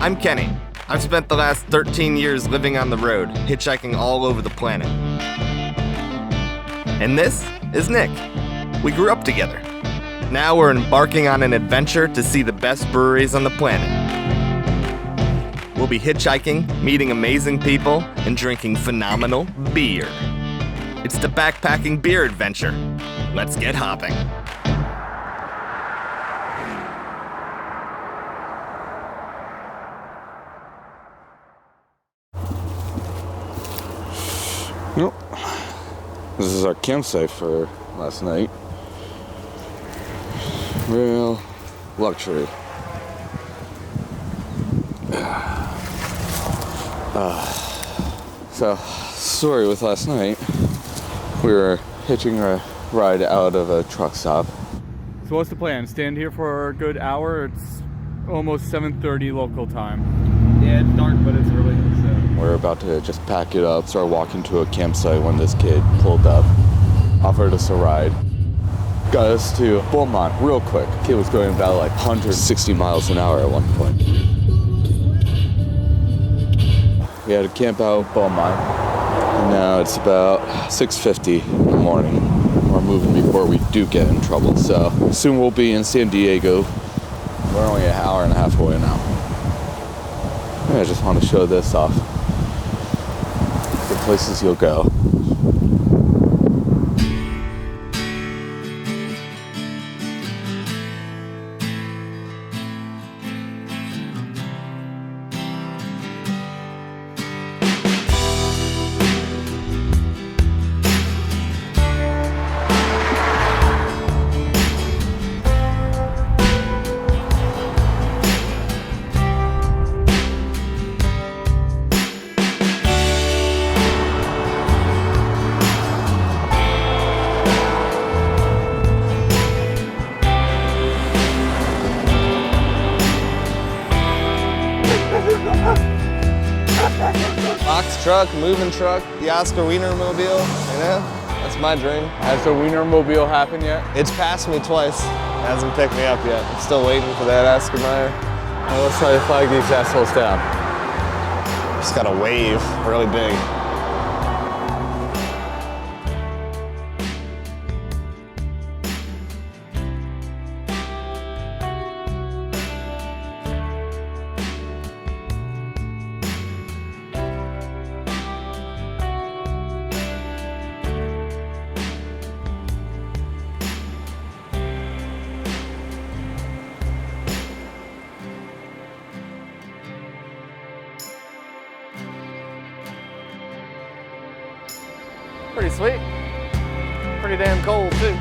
I'm Kenny. I've spent the last 13 years living on the road, hitchhiking all over the planet. And this is Nick. We grew up together. Now we're embarking on an adventure to see the best breweries on the planet. We'll be hitchhiking, meeting amazing people, and drinking phenomenal beer. It's the backpacking beer adventure. Let's get hopping. Nope. This is our campsite for last night. Real luxury. So, story with last night. We were hitching a ride out of a truck stop. So what's the plan? Stand here for a good hour? It's almost 7:30 local time. Yeah, it's dark, but it's early, so. We're about to just pack it up, start walking to a campsite when this kid pulled up, offered us a ride. Got us to Beaumont real quick. Kid was going about like 160 miles an hour at one point. We had to camp out Beaumont, and now it's about 6:50 in the morning. We're moving before we do get in trouble, so soon we'll be in San Diego. We're only an hour and a half away now. I just want to show this off. The places you'll go. Box truck, moving truck, the Oscar Wienermobile, you know? That's my dream. Has the Wienermobile happened yet? It's passed me twice. It hasn't picked me up yet. I'm still waiting for that Oscar Mayer. Well, let's try to flag these assholes down. Just gotta wave really big. Pretty sweet. Pretty damn cold too.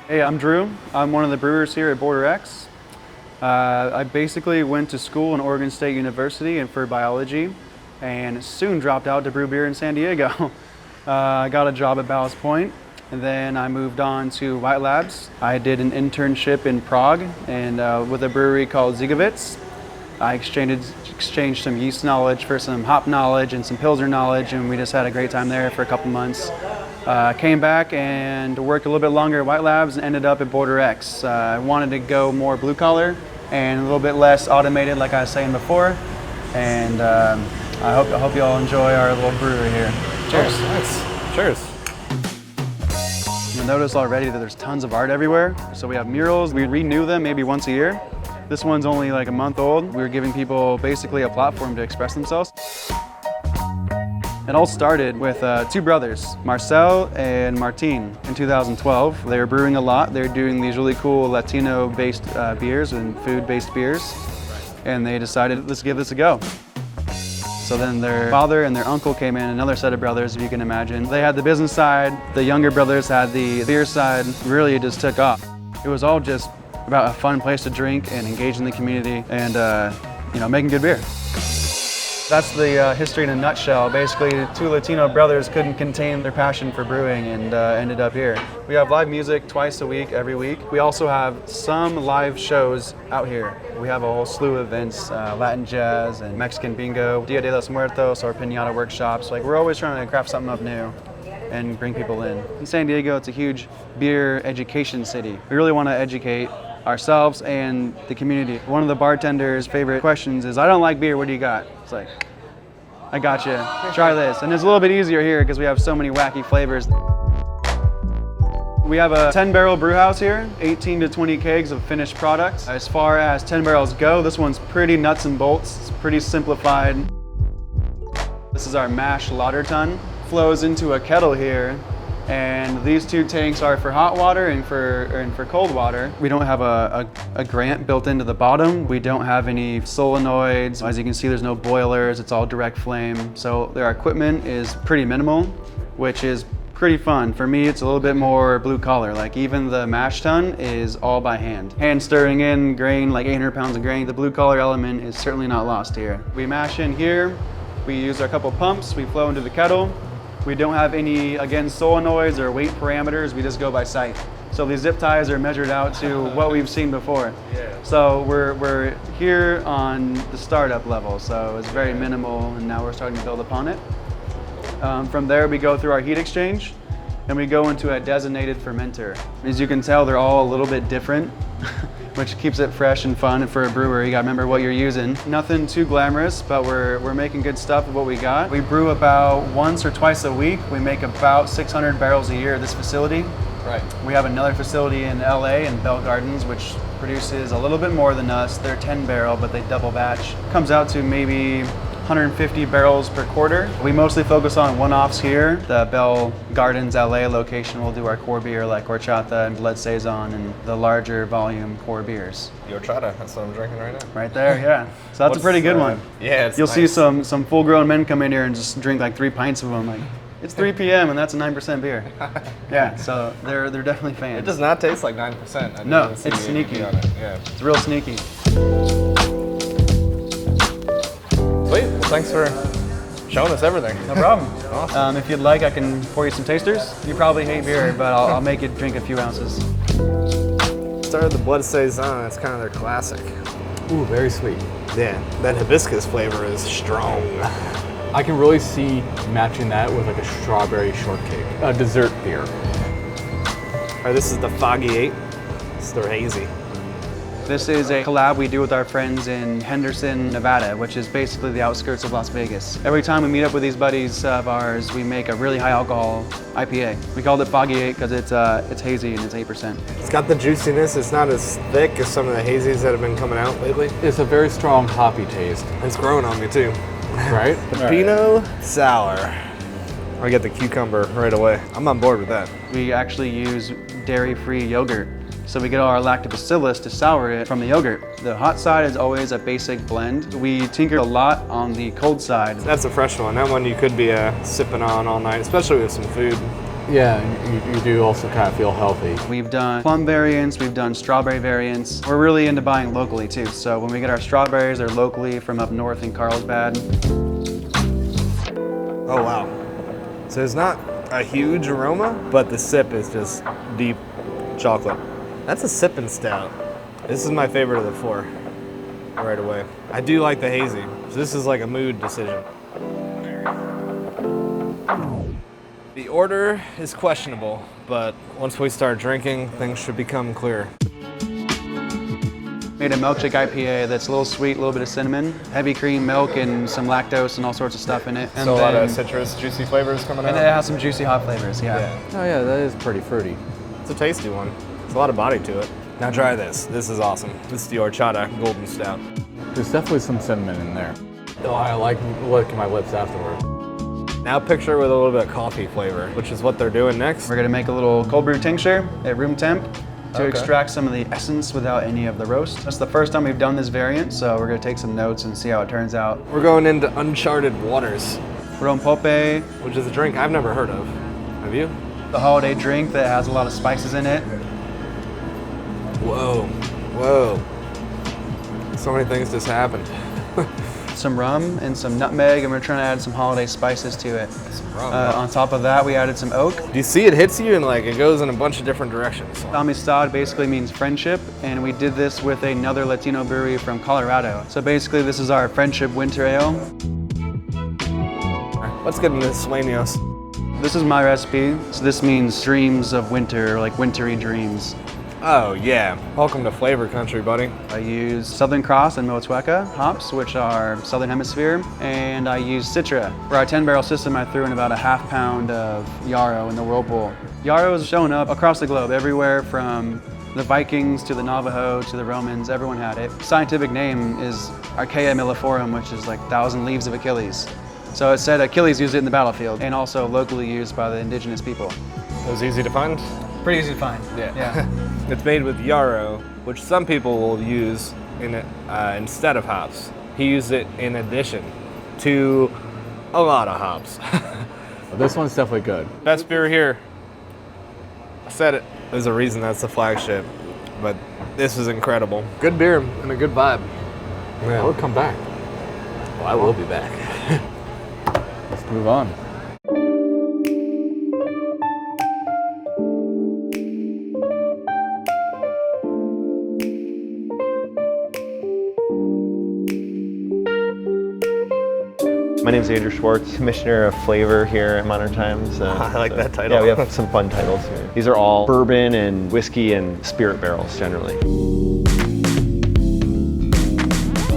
Hey, I'm Drew. I'm one of the brewers here at Border X. I basically went to school in Oregon State University and for biology, and soon dropped out to brew beer in San Diego. I got a job at Ballast Point, and then I moved on to White Labs. I did an internship in Prague and with a brewery called Zigovitz. I exchanged some yeast knowledge for some hop knowledge and some Pilsner knowledge, and we just had a great time there for a couple months. Came back and worked a little bit longer at White Labs and ended up at Border X. I wanted to go more blue collar and a little bit less automated, like I was saying before. And I hope you all enjoy our little brewery here. Cheers. Oh, nice. Cheers. You'll notice already that there's tons of art everywhere. So we have murals. We renew them maybe once a year. This one's only like a month old. We're giving people basically a platform to express themselves. It all started with two brothers, Marcel and Martin, in 2012. They were brewing a lot. They were doing these really cool Latino-based beers and food-based beers. And they decided, let's give this a go. So then their father and their uncle came in, another set of brothers, if you can imagine. They had the business side, the younger brothers had the beer side. Really, it just took off. It was all just about a fun place to drink and engage in the community and making good beer. That's the history in a nutshell. Basically, two Latino brothers couldn't contain their passion for brewing and ended up here. We have live music twice a week, every week. We also have some live shows out here. We have a whole slew of events, Latin jazz and Mexican bingo, Dia de los Muertos, or piñata workshops. Like, we're always trying to craft something up new and bring people in. In San Diego, it's a huge beer education city. We really want to educate ourselves and the community. One of the bartender's favorite questions is, I don't like beer, what do you got? It's like, I got you, try this. And it's a little bit easier here because we have so many wacky flavors. We have a 10-barrel brew house here, 18 to 20 kegs of finished products. As far as 10 barrels go, this one's pretty nuts and bolts. It's pretty simplified. This is our mash lauter tun. Flows into a kettle here. And these two tanks are for hot water and for cold water. We don't have a grant built into the bottom. We don't have any solenoids. As you can see, there's no boilers. It's all direct flame. So our equipment is pretty minimal, which is pretty fun. For me, it's a little bit more blue collar. Like, even the mash tun is all by hand. Hand stirring in grain, like 800 pounds of grain. The blue collar element is certainly not lost here. We mash in here. We use our couple pumps. We flow into the kettle. We don't have any, again, solenoids or weight parameters. We just go by sight. So these zip ties are measured out to what we've seen before. Yeah. So we're here on the startup level. So it's very minimal, and now we're starting to build upon it. From there, we go through our heat exchange, and we go into a designated fermenter. As you can tell, they're all a little bit different, which keeps it fresh and fun. And for a brewer, you gotta remember what you're using. Nothing too glamorous, but we're making good stuff with what we got. We brew about once or twice a week. We make about 600 barrels a year at this facility. Right. We have another facility in LA in Bell Gardens, which produces a little bit more than us. They're 10 barrel, but they double batch. Comes out to maybe 150 barrels per quarter. We mostly focus on one-offs here. The Bell Gardens LA location will do our core beer like horchata and blood saison and the larger volume core beers. Horchata, that's what I'm drinking right now. Right there, yeah. So that's a pretty good one. Yeah, You'll see some full-grown men come in here and just drink like 3 pints of them. Like, it's 3 p.m. and that's a 9% beer. Yeah, so they're definitely fans. It does not taste like 9%. No, it's sneaky. Yeah. It's real sneaky. Sweet. Well, thanks for showing us everything. No problem. Awesome. If you'd like, I can pour you some tasters. You probably hate beer, but I'll make you drink a few ounces. Started the blood saison. That's kind of their classic. Ooh, very sweet. Yeah, that hibiscus flavor is strong. I can really see matching that with like a strawberry shortcake, a dessert beer. All right, this is the Foggy 8. It's their hazy. This is a collab we do with our friends in Henderson, Nevada, which is basically the outskirts of Las Vegas. Every time we meet up with these buddies of ours, we make a really high alcohol IPA. We called it Foggy 8 because it's hazy and it's 8%. It's got the juiciness. It's not as thick as some of the hazies that have been coming out lately. It's a very strong hoppy taste. It's growing on me too. Right? The Pinot Sour. I get the cucumber right away. I'm on board with that. We actually use dairy-free yogurt. So we get all our lactobacillus to sour it from the yogurt. The hot side is always a basic blend. We tinker a lot on the cold side. That's a fresh one. That one you could be sipping on all night, especially with some food. Yeah, you do also kind of feel healthy. We've done plum variants, we've done strawberry variants. We're really into buying locally too. So when we get our strawberries, they're locally from up north in Carlsbad. Oh wow. So it's not a huge aroma, but the sip is just deep chocolate. That's a sipping stout. This is my favorite of the 4 right away. I do like the hazy. So this is like a mood decision. The order is questionable, but once we start drinking, things should become clear. Made a milkshake IPA that's a little sweet, a little bit of cinnamon, heavy cream, milk, and some lactose and all sorts of stuff in it. And So a lot of citrus, juicy flavors coming out. And it has some juicy hot flavors, yeah. Oh yeah, that is pretty fruity. It's a tasty one. It's a lot of body to it. Now try this. This is awesome. This is the horchata golden stout. There's definitely some cinnamon in there. Oh, I like licking my lips afterward. Now picture with a little bit of coffee flavor, which is what they're doing next. We're gonna make a little cold brew tincture at room temp to Okay. extract some of the essence without any of the roast. That's the first time we've done this variant, so we're gonna take some notes and see how it turns out. We're going into uncharted waters, Ron Pope, the which is a drink I've never heard of. Have you? holiday drink that has a lot of spices in it. Whoa, whoa. So many things just happened. Some rum and some nutmeg, and we're trying to add some holiday spices to it. rum. On top of that, we added some oak. Do you see it hits you and like it goes in a bunch of different directions? Amistad basically means friendship, and we did this with another Latino brewery from Colorado. So basically, this is our friendship winter ale. Let's get into sueños. This is my recipe. So this means dreams of winter, like wintry dreams. Oh yeah, welcome to flavor country, buddy. I use Southern Cross and Motueka hops, which are Southern Hemisphere, and I use Citra. For our 10-barrel system, I threw in about a half pound of yarrow in the whirlpool. Yarrow is showing up across the globe, everywhere from the Vikings to the Navajo to the Romans, everyone had it. Scientific name is Archaea milliforum, which is like 1,000 leaves of Achilles. So it said Achilles used it in the battlefield, and also locally used by the indigenous people. It was easy to find. Pretty easy to find. Yeah. It's made with yarrow, which some people will use in it, instead of hops. He used it in addition to a lot of hops. But this one's definitely good. Best beer here. I said it. There's a reason that's the flagship, but this is incredible. Good beer and a good vibe. I would come back. Well, I will be back. Let's move on. My name is Andrew Schwartz, Commissioner of Flavor here at Modern Times. I like that title. Yeah, we have some fun titles here. These are all bourbon and whiskey and spirit barrels generally.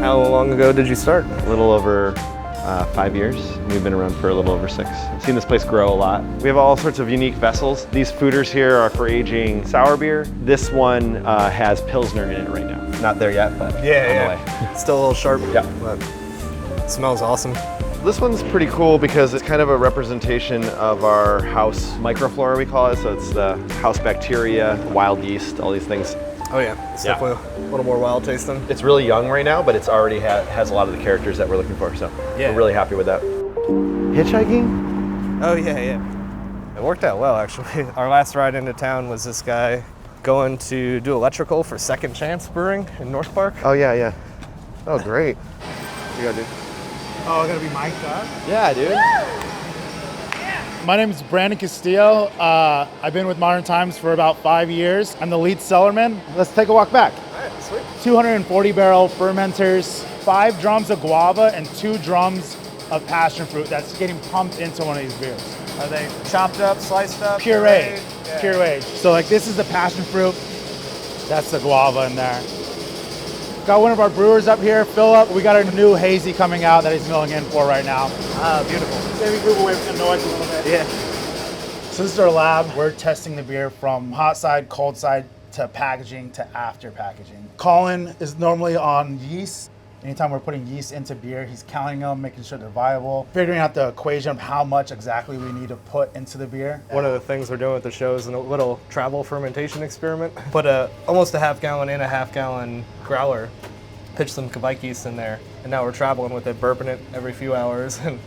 How long ago did you start? A little over 5 years. We've been around for a little over 6. I've seen this place grow a lot. We have all sorts of unique vessels. These foeders here are for aging sour beer. This one has Pilsner in it right now. Not there yet, but on the way. Still a little sharp. Yeah. But it smells awesome. This one's pretty cool because it's kind of a representation of our house microflora, we call it. So it's the house bacteria, wild yeast, all these things. Oh yeah, it's definitely a little more wild tasting. It's really young right now, but it's already has a lot of the characters that we're looking for. So we're really happy with that. Hitchhiking? Oh yeah. It worked out well actually. Our last ride into town was this guy going to do electrical for Second Chance Brewing in North Park. Oh yeah. Oh great. What you gotta do? Oh, I gotta be mic'd up? Yeah, dude. My name is Brandon Castillo. I've been with Modern Times for about 5 years. I'm the lead cellarman. Let's take a walk back. All right, sweet. 240 barrel fermenters, 5 drums of guava and 2 drums of passion fruit that's getting pumped into one of these beers. Are they chopped up, sliced up? Pureed, Yeah. pureed. So like this is the passion fruit, that's the guava in there. Got one of our brewers up here, Philip. We got a new hazy coming out that he's milling in for right now. Ah, beautiful. Maybe move away from the noise a little bit. Yeah. So this is our lab. We're testing the beer from hot side, cold side, to packaging, to after packaging. Colin is normally on yeast. Anytime we're putting yeast into beer, he's counting them, making sure they're viable, figuring out the equation of how much exactly we need to put into the beer. One of the things we're doing with the show is a little travel fermentation experiment. Put almost a half gallon in a half gallon growler, pitch some Kvike yeast in there, and now we're traveling with it, burping it every few hours, and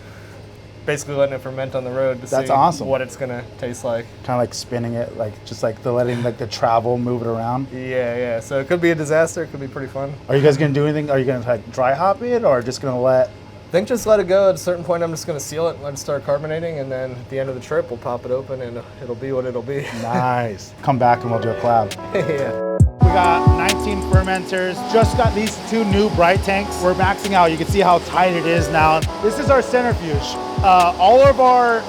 basically letting it ferment on the road to That's see awesome. what it's gonna taste like. Kind of like spinning it, like just like letting like the travel move it around. Yeah. So it could be a disaster. It could be pretty fun. Are you guys gonna do anything? Are you gonna like dry hop it, or just gonna let? I think just let it go. At a certain point, I'm just gonna seal it and let it start carbonating, and then at the end of the trip, we'll pop it open and it'll be what it'll be. Nice. Come back and we'll do a collab. Yeah. We got 19 fermenters. Just got these 2 new bright tanks. We're maxing out. You can see how tight it is now. This is our centrifuge. All of our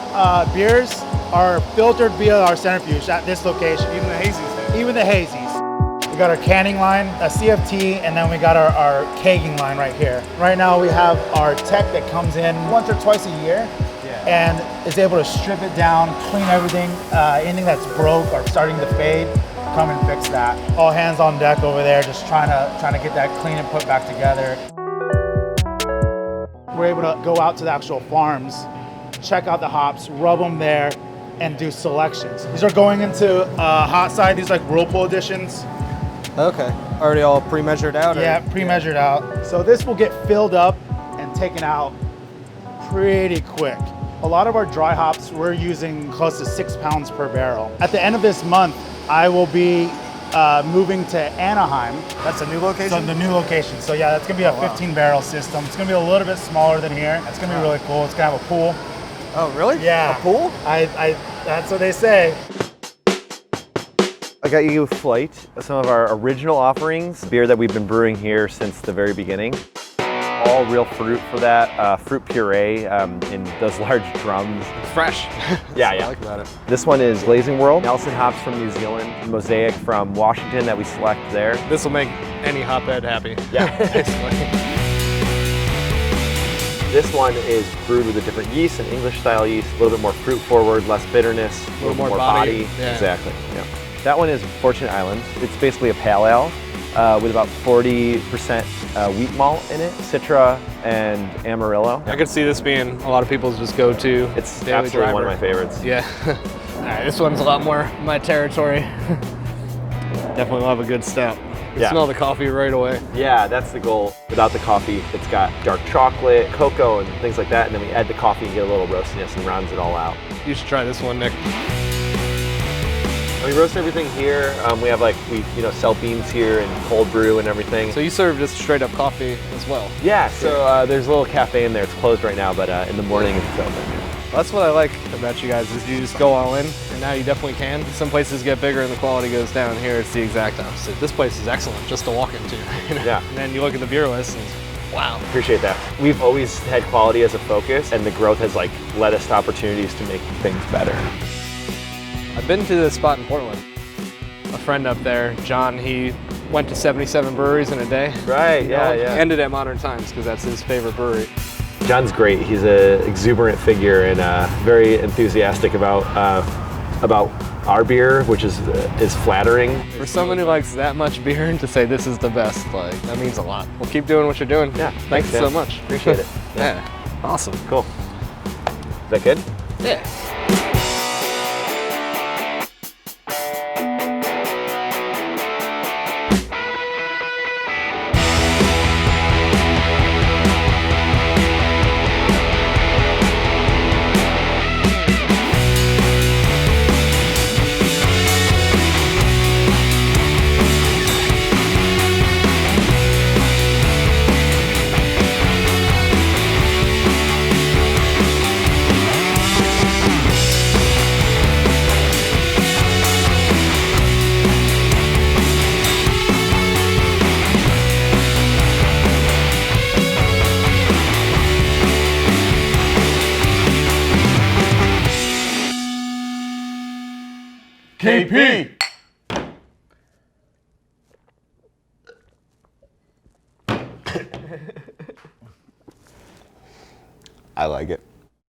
beers are filtered via our centrifuge at this location. Even the hazies. Even the hazies. We got our canning line, a CFT, and then we got our kegging line right here. Right now we have our tech that comes in once or twice a year and is able to strip it down, clean everything, anything that's broke or starting to fade, come and fix that. All hands on deck over there, just trying to get that clean and put back together. We're able to go out to the actual farms, check out the hops, rub them there, and do selections. These are going into hot side, these are like whirlpool editions. Okay. Already all pre-measured out? Yeah, pre-measured out. So this will get filled up and taken out pretty quick. A lot of our dry hops, we're using close to 6 pounds per barrel. At the end of this month, I will be moving to Anaheim. That's a new location? So the new location. So yeah, that's gonna be a 15 barrel system. It's gonna be a little bit smaller than here. It's gonna be really cool. It's gonna have a pool. Oh, really? Yeah. A pool? That's what they say. I got you Flight, some of our original offerings, beer that we've been brewing here since the very beginning. All real fruit for that, fruit puree in those large drums. It's fresh. Yeah. I like about it. This one is Blazing World, Nelson hops from New Zealand, Mosaic from Washington that we select there. This will make any hotbed happy. Yeah. This one is brewed with a different yeast, an English style yeast, a little bit more fruit forward, less bitterness, a little more more body. body. Yeah. Exactly. Yeah. That one is Fortunate Islands. It's basically a pale ale with about 40% wheat malt in it, Citra and Amarillo. I could see this being a lot of people's just go-to. It's daily absolutely one of driver. my favorites. Yeah. All right, this one's a lot more my territory. Definitely love a good stout. You Yeah. smell the coffee right away. Yeah, that's the goal. Without the coffee, it's got dark chocolate, cocoa, and things like that, and then we add the coffee and get a little roastiness and rounds it all out. You should try this one, Nick. We roast everything here. We have we sell beans here and cold brew and everything. So you serve just straight up coffee as well? Yeah, so there's a little cafe in there. It's closed right now, but in the morning it's open. That's what I like about you guys is you just go all in, and now you definitely can. Some places get bigger and the quality goes down. Here it's the exact opposite. This place is excellent just to walk into. Yeah. And then you look at the beer list and wow. Appreciate that. We've always had quality as a focus, and the growth has led us to opportunities to make things better. I've been to this spot in Portland. A friend up there, John, he went to 77 breweries in a day. Right, You know, yeah. Ended at Modern Times because that's his favorite brewery. John's great. He's an exuberant figure and very enthusiastic about our beer, which is flattering. For someone who likes that much beer to say this is the best, that means a lot. Well, keep doing what you're doing. Yeah, Thanks so man. much. Appreciate it. Yeah. Awesome. Cool. Is that good? Yeah. KP! I like it.